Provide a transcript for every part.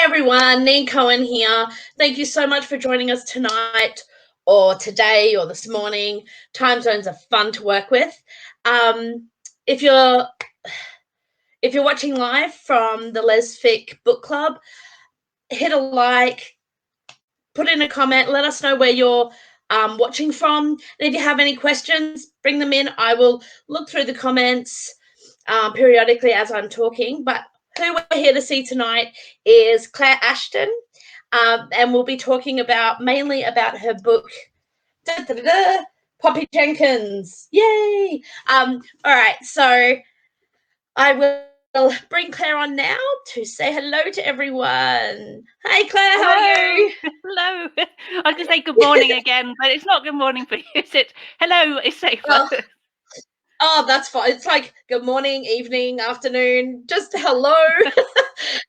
everyone, Neen Cohen here. Thank you so much for joining us tonight or today or this morning. Time zones are fun to work with. If you're watching live from the Lesfic Book Club, hit a like, put in a comment, let us know where you're watching from. And if you have any questions, bring them in. I will look through the comments periodically as I'm talking, but who we're here to see tonight is Clare Ashton, and we'll be talking mainly about her book, Poppy Jenkins. Yay! All right, so I will bring Clare on now to say hello to everyone. Hey, Clare, how are you? Hello. I was going to say good morning again, but it's not good morning for you, is it? Hello, it's safer. Oh, that's fine. It's like good morning, evening, afternoon, just hello.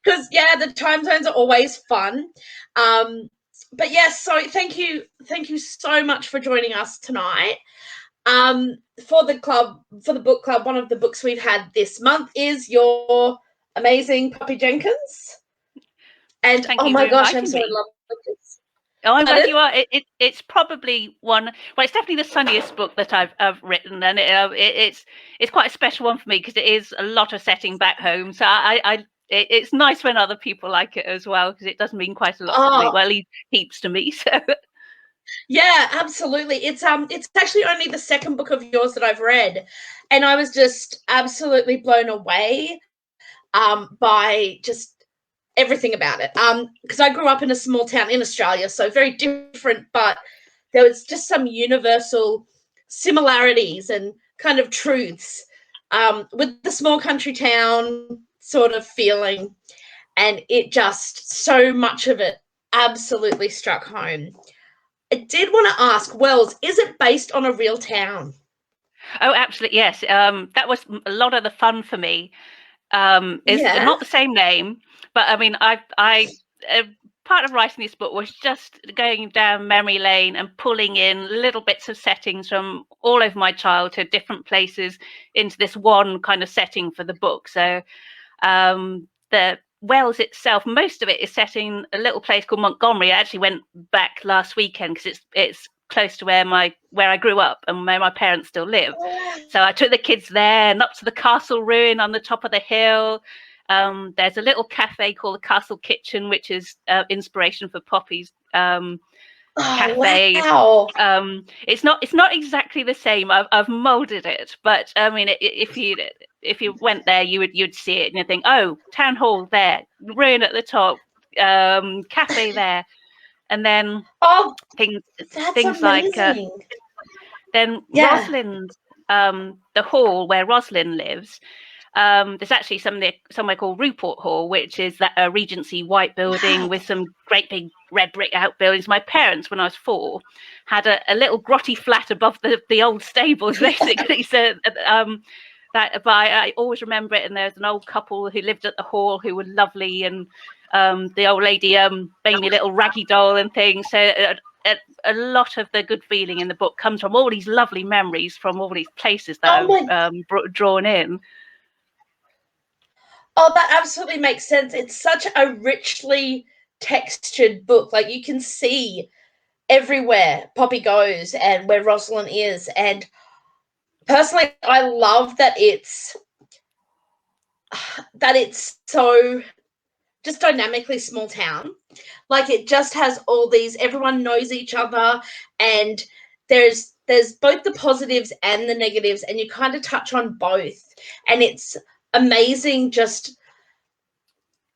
Because, yeah, the time zones are always fun. But, yes, so thank you so much for joining us tonight. For the book club, one of the books we've had this month is your amazing Poppy Jenkins. And, Thank you my gosh, I'm so in love with this. Oh, I'm glad you are. It's probably one. Well, it's definitely the sunniest book that I've written, and it's quite a special one for me because it is a lot of setting back home. So it's nice when other people like it as well because it does mean quite a lot to me. Well, heaps to me. So yeah, absolutely. It's actually only the second book of yours that I've read, and I was just absolutely blown away by just everything about it, because I grew up in a small town in Australia, so very different, but there was just some universal similarities and kind of truths with the small country town sort of feeling, and it just, so much of it absolutely struck home. I did want to ask, Wells, is it based on a real town? Oh, absolutely, yes. That was a lot of the fun for me. Is not the same name, but I mean, I part of writing this book was just going down memory lane and pulling in little bits of settings from all over my childhood, different places, into this one kind of setting for the book. So the Wales itself, most of it is set in a little place called Montgomery. I actually went back last weekend because it's close to where I grew up and where my parents still live. So I took the kids there and up to the castle ruin on the top of the hill. There's a little cafe called the Castle Kitchen, which is inspiration for Poppy's cafe. Wow. It's not exactly the same. I've molded it, but I mean, if you went there, you'd see it and you think, oh, town hall there, ruin at the top, cafe there. And then things like then Rosalind's, the hall where Rosalind lives. There's actually somewhere called Ruport Hall, which is that a Regency white building with some great big red brick outbuildings. My parents, when I was 4, had a little grotty flat above the old stables, basically. So but I always remember it. And there's an old couple who lived at the hall who were lovely, and the old lady made me a little raggy doll and things. So a lot of the good feeling in the book comes from all these lovely memories from all these places that I've drawn in. Oh, that absolutely makes sense. It's such a richly textured book. Like, you can see everywhere Poppy goes and where Rosalind is. And personally, I love that it's so just dynamically small town. Like, it just has all these, everyone knows each other, and there's both the positives and the negatives, and you kind of touch on both. And it's amazing.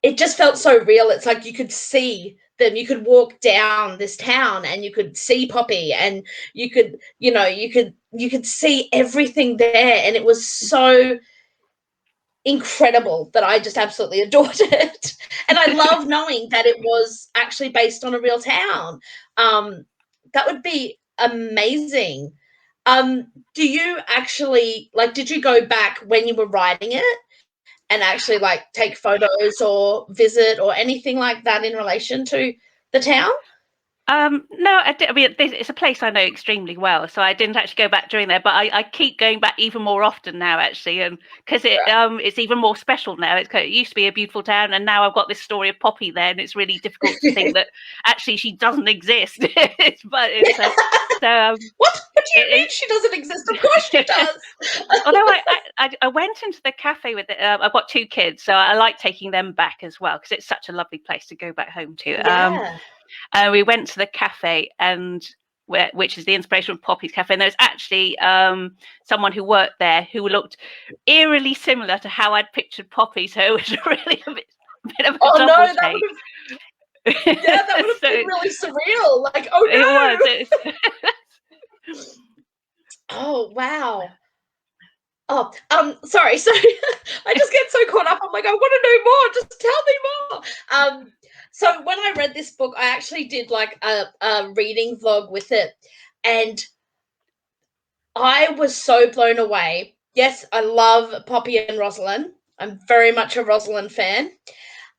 It just felt so real. It's like you could see them. You could walk down this town and you could see Poppy, and you could see everything there. And it was so incredible that I just absolutely adored it. And I love knowing that it was actually based on a real town. That would be amazing. Do you actually, did you go back when you were writing it and actually take photos or visit or anything like that in relation to the town? No, I mean, it's a place I know extremely well, so I didn't actually go back during there. But I keep going back even more often now, actually, and because it's even more special now. It used to be a beautiful town, and now I've got this story of Poppy there, and it's really difficult to think that actually she doesn't exist. But it's What do you mean she doesn't exist? Of course she does. Although I went into the cafe with I've got 2 kids, so I like taking them back as well because it's such a lovely place to go back home to. Yeah. We went to the cafe which is the inspiration of Poppy's Cafe. And there's actually someone who worked there who looked eerily similar to how I'd pictured Poppy. So it was really a bit of a double take. That would have been really surreal. Like, oh no. It was. Oh wow. Oh, sorry. So I just get so caught up. I'm like, I want to know more. Just tell me more. So when I read this book, I actually did like a reading vlog with it, and I was so blown away. Yes, I love Poppy and Rosalind. I'm very much a Rosalind fan.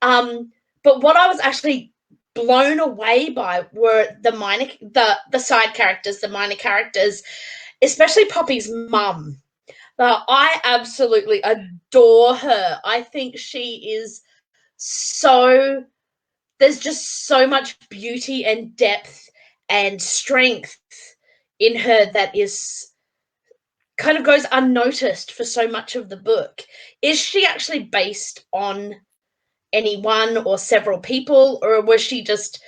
But what I was actually blown away by were the side characters, the minor characters, especially Poppy's mum. I absolutely adore her. I think she is there's just so much beauty and depth and strength in her that is kind of goes unnoticed for so much of the book. Is she actually based on any one or several people, or was she just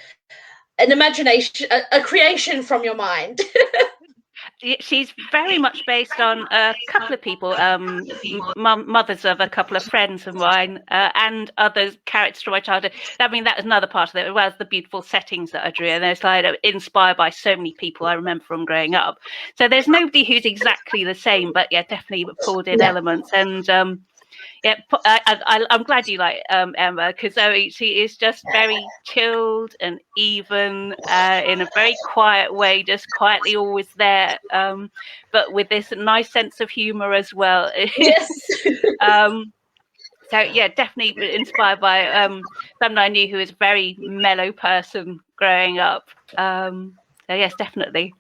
an imagination, a creation from your mind? She's very much based on a couple of people, mothers of a couple of friends of mine, and other characters from my childhood. I mean, that was another part of it, as well as the beautiful settings that I drew. And it's like inspired by so many people I remember from growing up. So there's nobody who's exactly the same, but yeah, definitely pulled in elements. And yeah, I'm glad you like Emma, because she is just very chilled and even, in a very quiet way, just quietly always there, but with this nice sense of humor as well. Yes. So yeah, definitely inspired by someone I knew who was a very mellow person growing up. So yes, definitely.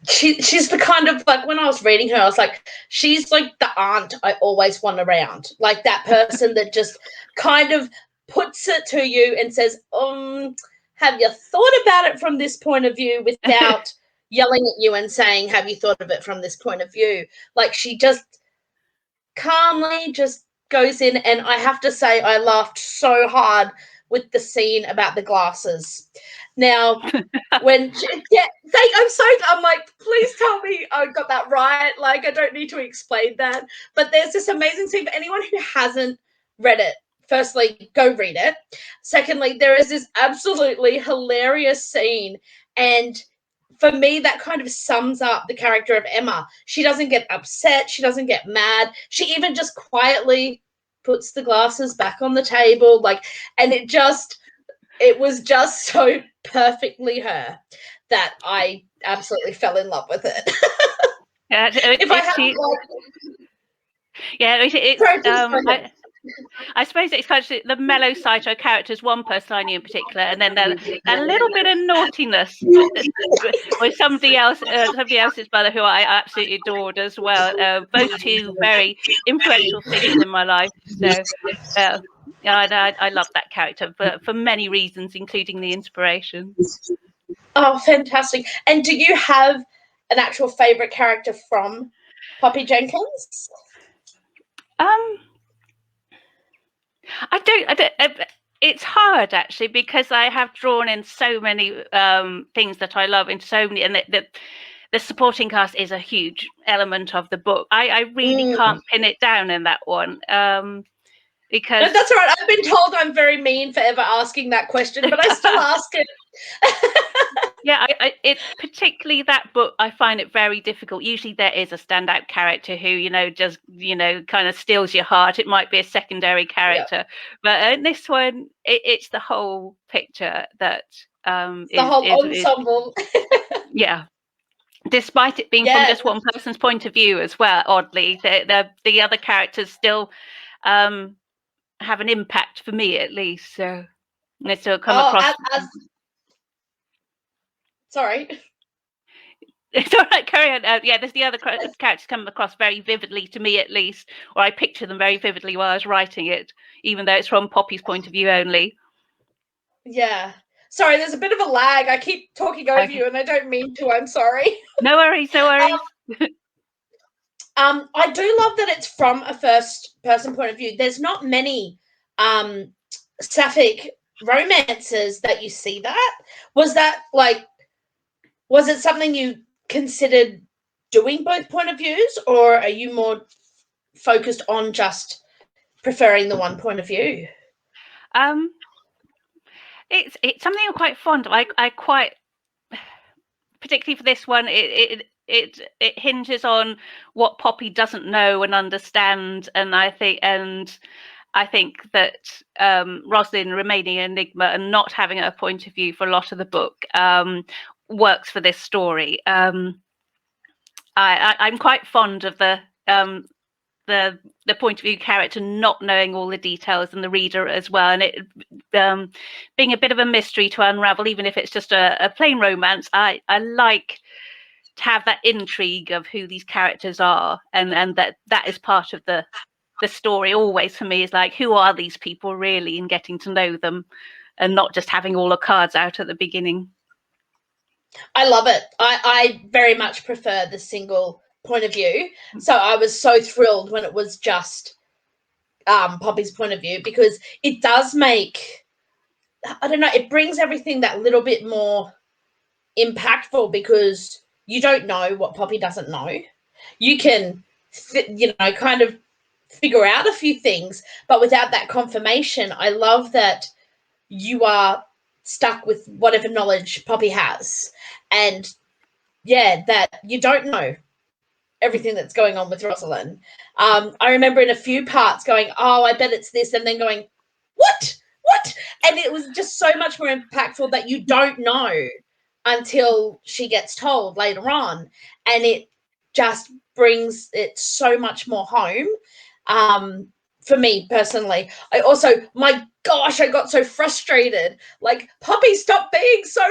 She's the kind of, like, when I was reading her, I was like, she's like the aunt I always want around, like that person that just kind of puts it to you and says, have you thought about it from this point of view, without yelling at you and saying, have you thought of it from this point of view? Like, she just calmly just goes in. And I have to say, I laughed so hard with the scene about the glasses. Now, when I'm like, please tell me I got that right. Like, I don't need to explain that. But there's this amazing scene for anyone who hasn't read it. Firstly, go read it. Secondly, there is this absolutely hilarious scene, and for me, that kind of sums up the character of Emma. She doesn't get upset. She doesn't get mad. She even just quietly puts the glasses back on the table. Like, and it was just so perfectly her that I absolutely fell in love with it. Yeah, I suppose it's kind of the mellow side to a character is one person I knew in particular, and then a little bit of naughtiness with somebody else's brother who I absolutely adored as well. Both two very influential figures in my life. So I love that character for many reasons, including the inspiration. Oh, fantastic! And do you have an actual favorite character from Poppy Jenkins? I don't. It's hard actually, because I have drawn in so many things that I love into so many, and the supporting cast is a huge element of the book. I really can't pin it down in that one. Because no, that's all right. I've been told I'm very mean for ever asking that question, but I still ask it. Yeah, it particularly that book, I find it very difficult. Usually there is a standout character who, just, kind of steals your heart. It might be a secondary character, but in this one, it's the whole picture that the whole ensemble. Yeah. Despite it being from just one person's point of view as well, oddly, the other characters still have an impact for me, at least. So it still come across. Sorry. It's all right, carry on. There's the other characters come across very vividly to me, at least, or I picture them very vividly while I was writing it, even though it's from Poppy's point of view only. Yeah. Sorry, there's a bit of a lag. I keep talking over you, and I don't mean to. I'm sorry. No worries, no worries. I do love that it's from a first-person point of view. There's not many sapphic romances that you see that. Was it something you considered doing both point of views, or are you more focused on just preferring the one point of view? It's something I'm quite fond of. I quite, particularly for this one, it hinges on what Poppy doesn't know and understand, and I think that Rosalind remaining an enigma and not having a point of view for a lot of the book works for this story. I'm quite fond of the point of view character not knowing all the details, and the reader as well, and it being a bit of a mystery to unravel, even if it's just a plain romance. I like to have that intrigue of who these characters are, and that is part of the story always for me, is like, who are these people really, and getting to know them and not just having all the cards out at the beginning. I love it. I very much prefer the single point of view. So I was so thrilled when it was just Poppy's point of view, because it does make, I don't know, it brings everything that little bit more impactful, because you don't know what Poppy doesn't know. You can, kind of figure out a few things, but without that confirmation, I love that you are stuck with whatever knowledge Poppy has. And yeah, that you don't know everything that's going on with Rosalind. I remember in a few parts going, oh, I bet it's this, and then going, what? And it was just so much more impactful that you don't know until she gets told later on. And it just brings it so much more home. For me personally, I also, my gosh, I got so frustrated. Like, Poppy, stop being so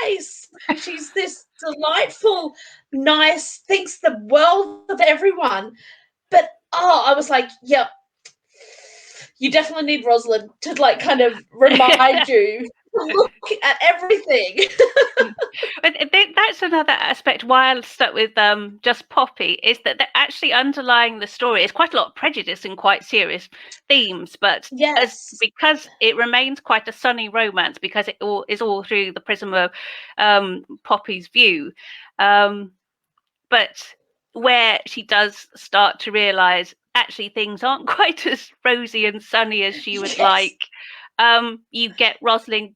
nice. She's this delightful, nice, thinks the world of everyone. But, I was like, yep, you definitely need Rosalind to, like, kind of remind you to look at everything. But that's another aspect why I stuck with just Poppy, is that they're actually underlying the story is quite a lot of prejudice and quite serious themes, but Yes, because it remains quite a sunny romance, because it is all through the prism of Poppy's view, but where she does start to realize actually things aren't quite as rosy and sunny as she would like. You get Rosalind,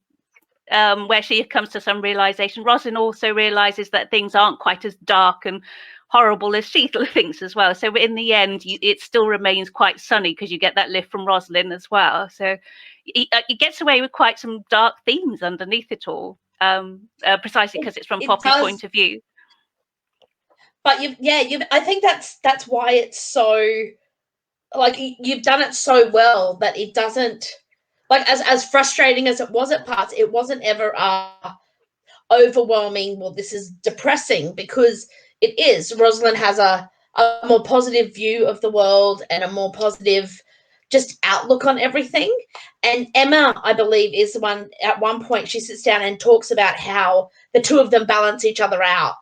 where she comes to some realization. Rosalind also realizes that things aren't quite as dark and horrible as she thinks as well. So in the end, it still remains quite sunny, because you get that lift from Rosalind as well. So it gets away with quite some dark themes underneath it all, precisely because it's from Poppy's point of view. But I think that's why it's so, like, you've done it so well that it doesn't, like, as frustrating as it was at parts, it wasn't ever overwhelming. Well, this is depressing, because it is. Rosalind has a more positive view of the world and a more positive just outlook on everything. And Emma, I believe, is the one, at one point she sits down and talks about how the two of them balance each other out.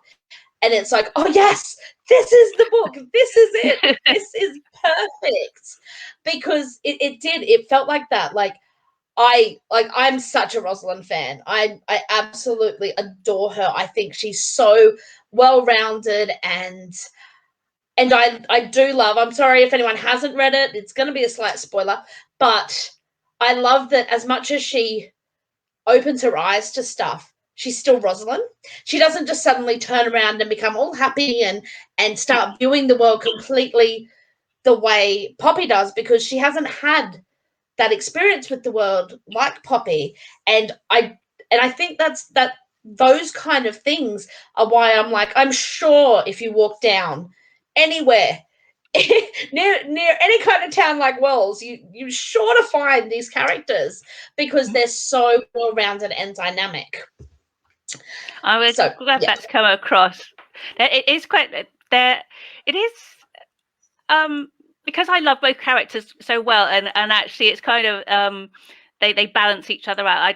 And it's like, oh, yes, this is the book. This is it. This is perfect. Because it felt like that. I'm such a Rosalind fan. I absolutely adore her. I think she's so well-rounded, and I do love, I'm sorry if anyone hasn't read it, it's going to be a slight spoiler, but I love that as much as she opens her eyes to stuff, she's still Rosalind. She doesn't just suddenly turn around and become all happy and start viewing the world completely the way Poppy does, because she hasn't had that experience with the world like Poppy. And I think that those kind of things are why I'm like, I'm sure if you walk down anywhere near any kind of town like Wells, you're sure to find these characters, because they're so well-rounded and dynamic. I was So, glad yeah. that's come across. It is quite there. It is because I love both characters so well, and actually it's kind of they balance each other out.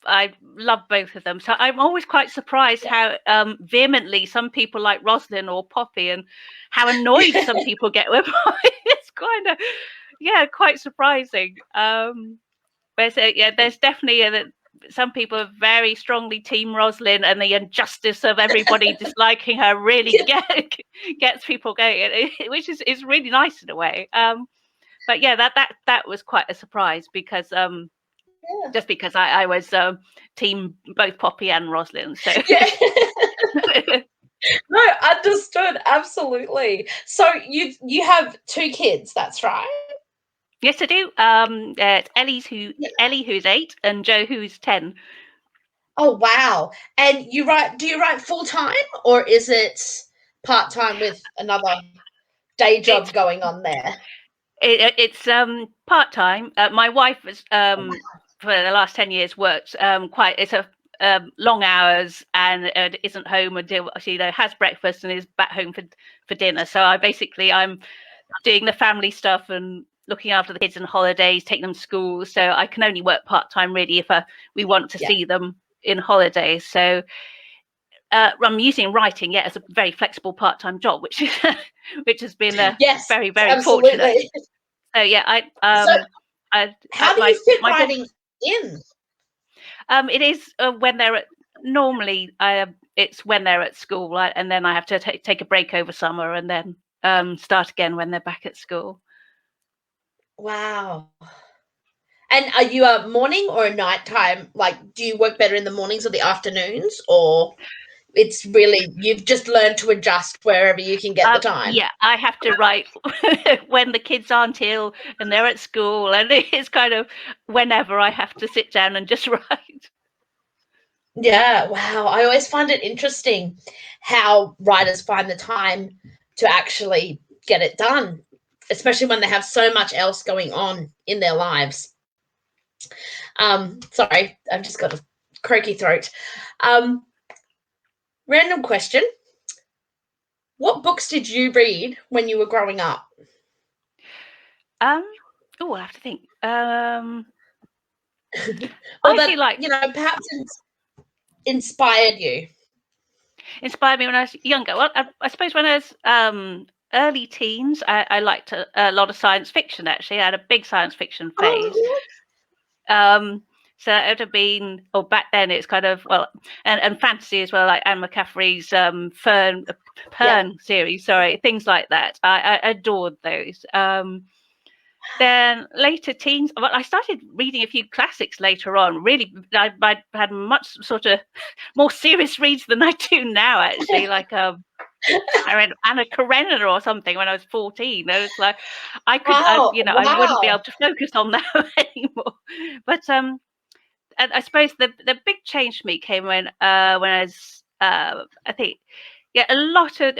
I love both of them, so I'm always quite surprised how vehemently some people like Rosalind or Poppy, and how annoyed some people get with Poppy. It's kind of quite surprising. But so, there's definitely some people are very strongly Team Rosalind, and the injustice of everybody disliking her really gets people going, which is really nice in a way. But yeah, that was quite a surprise because just because I was Team both Poppy and Rosalind. So No, understood, absolutely. So you have 2 kids, that's right? yes, I do. It's Ellie who's 8 and Joe who's 10. Oh, wow. And do you write full time, or is it part time with another day job going on there? It's part time. My wife has for the last 10 years worked it's a long hours, and isn't home until she has breakfast and is back home for dinner. So I'm doing the family stuff and looking after the kids on holidays, taking them to school. So I can only work part time really if we want to see them in holidays. So I'm using writing as a very flexible part time job, which has been very, very absolutely. fortunate. So how do you fit writing in? It is when they're normally it's when they're at school, right? And then I have to take a break over summer and then start again when they're back at school. Wow. And are you a morning or a nighttime? Like, do you work better in the mornings or the afternoons, or it's really you've just learned to adjust wherever you can get the time? Yeah, I have to write when the kids aren't ill and they're at school, and it's kind of whenever I have to sit down and just write. Yeah, wow. I always find it interesting how writers find the time to actually get it done, especially when they have so much else going on in their lives. Sorry, I've just got a croaky throat. Random question. What books did you read when you were growing up? I have to think. Or that, perhaps inspired you. Inspired me when I was younger. Well, I suppose when I was early teens, I liked a lot of science fiction. Actually, I had a big science fiction phase. So it would have been, back then it's kind of, and fantasy as well, like Anne McCaffrey's Pern series, things like that. I adored those. Then later teens, I started reading a few classics later on. Really, I had much sort of more serious reads than I do now, actually. Like I read Anna Karenina or something when I was 14. I was like, I wouldn't be able to focus on that anymore. But I suppose the big change for me came when I was I think a lot of,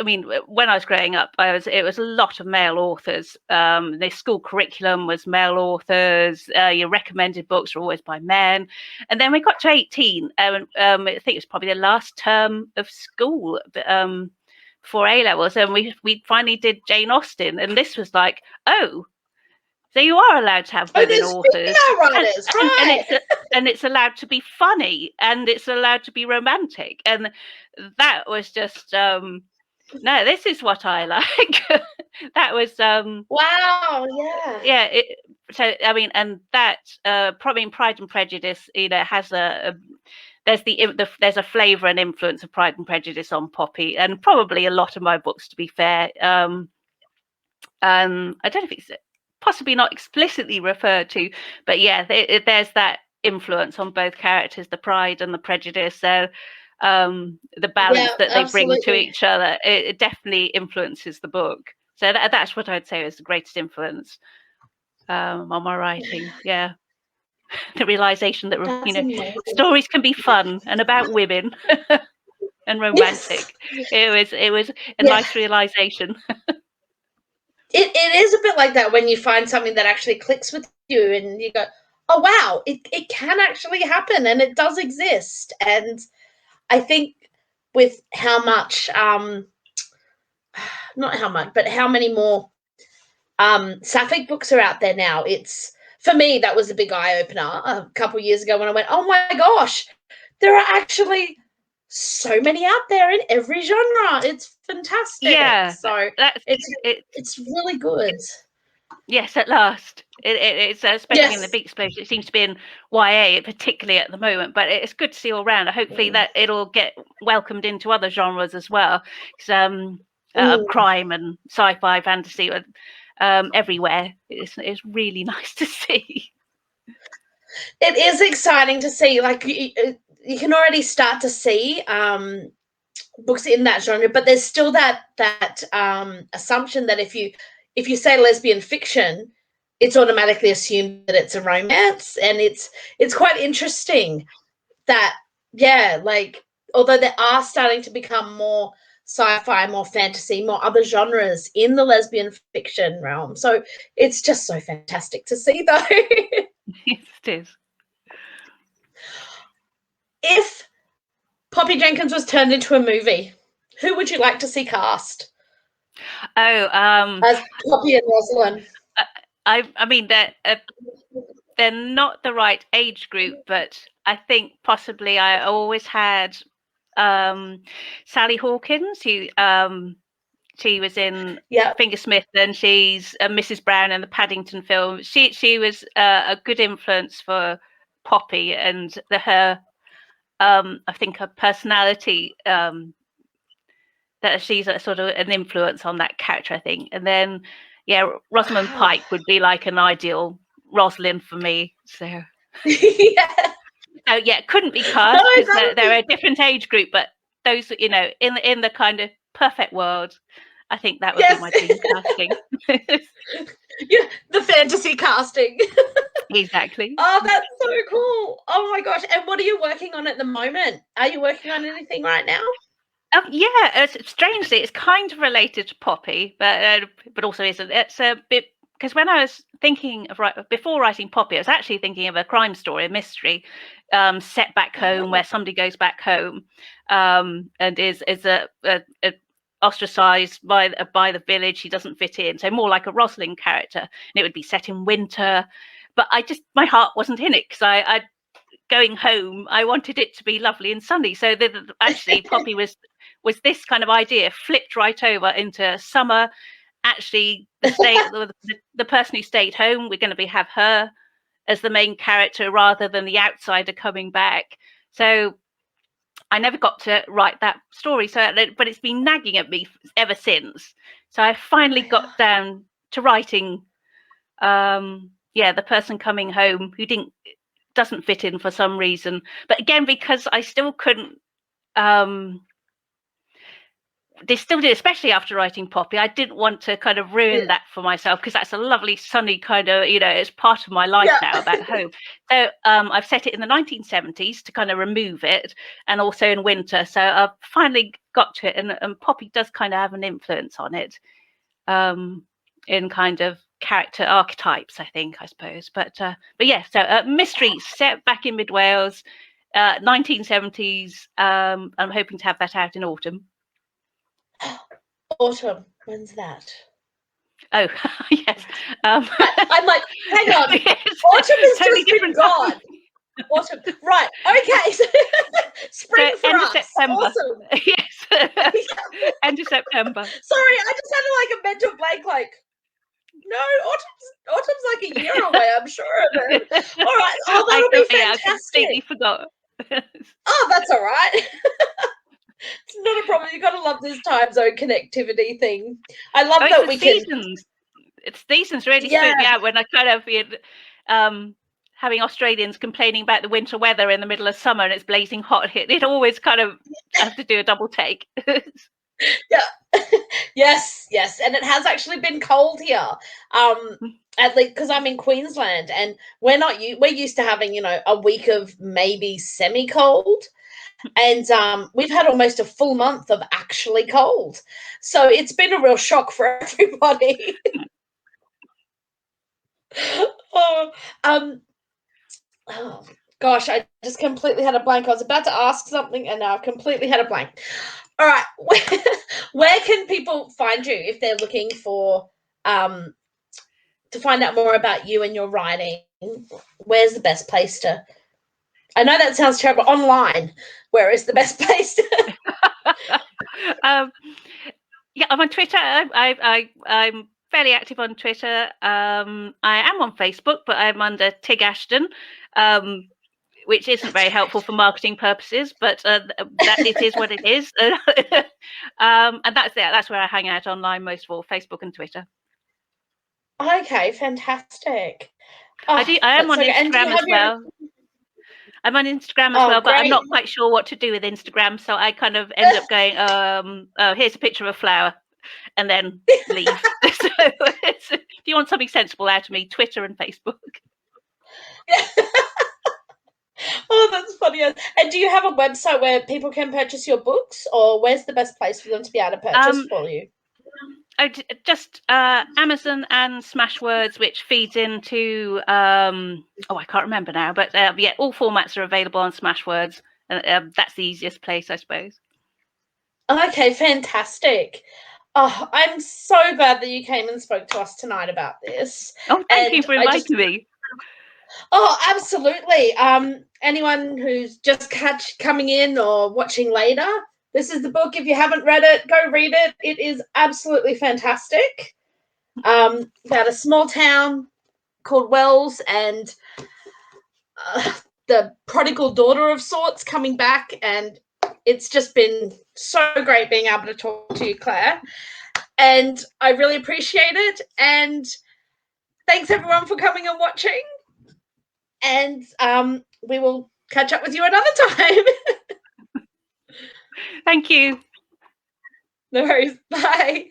when I was growing up, it was a lot of male authors. The school curriculum was male authors. Your recommended books were always by men. And then we got to 18, and I think it was probably the last term of school before A levels, and we finally did Jane Austen, and this was like, so you are allowed to have women authors, writers, and it's allowed to be funny, and it's allowed to be romantic, and that was just no, this is what I like. That was wow, yeah. And that probably Pride and Prejudice, has there's a flavour and influence of Pride and Prejudice on Poppy, and probably a lot of my books, to be fair. I don't know if it's possibly not explicitly referred to, but there's that influence on both characters, the pride and the prejudice. So the balance that they bring to each other, it definitely influences the book. So that's what I'd say is the greatest influence on my writing. Yeah. The realization that stories can be fun and about women and romantic. Yes. It was a nice realization. It is a bit like that when you find something that actually clicks with you and you go, oh wow, it can actually happen and it does exist. And I think with how much, not how much, but how many more sapphic books are out there now. It's, for me, that was a big eye opener a couple of years ago when I went, oh my gosh, there are actually so many out there in every genre. It's fantastic. Yeah, so it's it's really good. Yes, at last. It's especially in the big explosion. It seems to be in YA, particularly at the moment. But it's good to see all around. Hopefully that it'll get welcomed into other genres as well. Because crime and sci-fi, fantasy, everywhere. It's really nice to see. It is exciting to see. Like you can already start to see books in that genre, but there's still that assumption that if you say lesbian fiction, it's automatically assumed that it's a romance, and it's quite interesting that like although there are starting to become more sci-fi, more fantasy, more other genres in the lesbian fiction realm. So it's just so fantastic to see, though. Yes, it is. If Poppy Jenkins was turned into a movie, who would you like to see cast? As Poppy and Rosalind. I mean they're not the right age group, but I think possibly I always had Sally Hawkins, who she was in Fingersmith, and she's Mrs. Brown in the Paddington film. She was a good influence for Poppy, and her I think her personality, that she's a sort of an influence on that character, I think. And then Rosamund Pike would be like an ideal Rosalind for me. So so couldn't be cast because they're a different age group, but those, in the kind of perfect world, I think that would be my dream casting. The fantasy casting. Exactly. Oh, that's so cool. Oh my gosh. And what are you working on at the moment? Are you working on anything right now? Strangely, it's kind of related to Poppy, but also isn't. It's a bit, because when I was thinking of before writing Poppy, I was actually thinking of a crime story, a mystery, set back home, where somebody goes back home, and is ostracized by the village. He doesn't fit in, so more like a Rosalind character, and it would be set in winter. But my heart wasn't in it, because I going home, I wanted it to be lovely and sunny. So actually, Poppy was this kind of idea flipped right over into summer. Actually, the person who stayed home, we're going to have her as the main character rather than the outsider coming back. So I never got to write that story. But it's been nagging at me ever since. So I finally got down to writing. The person coming home who doesn't fit in for some reason. But again, because I still couldn't. They still did, especially after writing Poppy. I didn't want to kind of ruin that for myself, because that's a lovely sunny kind of, it's part of my life now back home. So I've set it in the 1970s to kind of remove it, and also in winter. So I've finally got to it, and Poppy does kind of have an influence on it, in kind of character archetypes, I suppose. But so mystery set back in Mid Wales, 1970s. I'm hoping to have that out in autumn. Autumn. When's that? Oh, yes. I'm like, hang on. Autumn is totally just been gone. Autumn. Right. Okay. So spring for end us. Of September. Awesome. Yes. End of September. Sorry, I just had like a mental blank. Like, no, autumn's like a year away. I'm sure of it. All right. Oh, that'll be fantastic. I completely forgot. Oh, that's all right. It's not a problem. You got to love this time zone connectivity thing. I love that we seasons. It's seasons really spook me out when I kind of having Australians complaining about the winter weather in the middle of summer and it's blazing hot. It always kind of have to do a double take. Yes, and it has actually been cold here. At least because I'm in Queensland, and we're used to having a week of maybe semi-cold. And we've had almost a full month of actually cold. So it's been a real shock for everybody. Gosh, I just completely had a blank. I was about to ask something and now I've completely had a blank. All right. Where can people find you if they're looking for to find out more about you and your writing? Where's the best place to? I know that sounds terrible. Online. Where is the best place to? Yeah, I'm on Twitter. I'm fairly active on Twitter. I am on Facebook, but I'm under Tig Ashton, which isn't very helpful for marketing purposes, but that it is what it is. And that's where I hang out online most of all, Facebook and Twitter. Okay, fantastic. I am on Instagram as well. I'm on Instagram as well, but I'm not quite sure what to do with Instagram, so I kind of end up going, oh, here's a picture of a flower, and then leave. So if you want something sensible out of me, Twitter and Facebook. Oh, that's funny. And do you have a website where people can purchase your books, or where's the best place for them to be able to purchase for you? Just Amazon and Smashwords, which feeds into I can't remember now, but yeah, all formats are available on Smashwords. That's the easiest place, I suppose. Okay, fantastic. Oh, I'm so glad that you came and spoke to us tonight about this. Oh, thank you for inviting me. Oh, absolutely. Anyone who's just coming in or watching later, this is the book. If you haven't read it, go read it. It is absolutely fantastic. About a small town called Wells and the prodigal daughter of sorts coming back, and it's just been so great being able to talk to you, Claire. And I really appreciate it. And thanks everyone for coming and watching. And we will catch up with you another time. Thank you. No worries. Bye.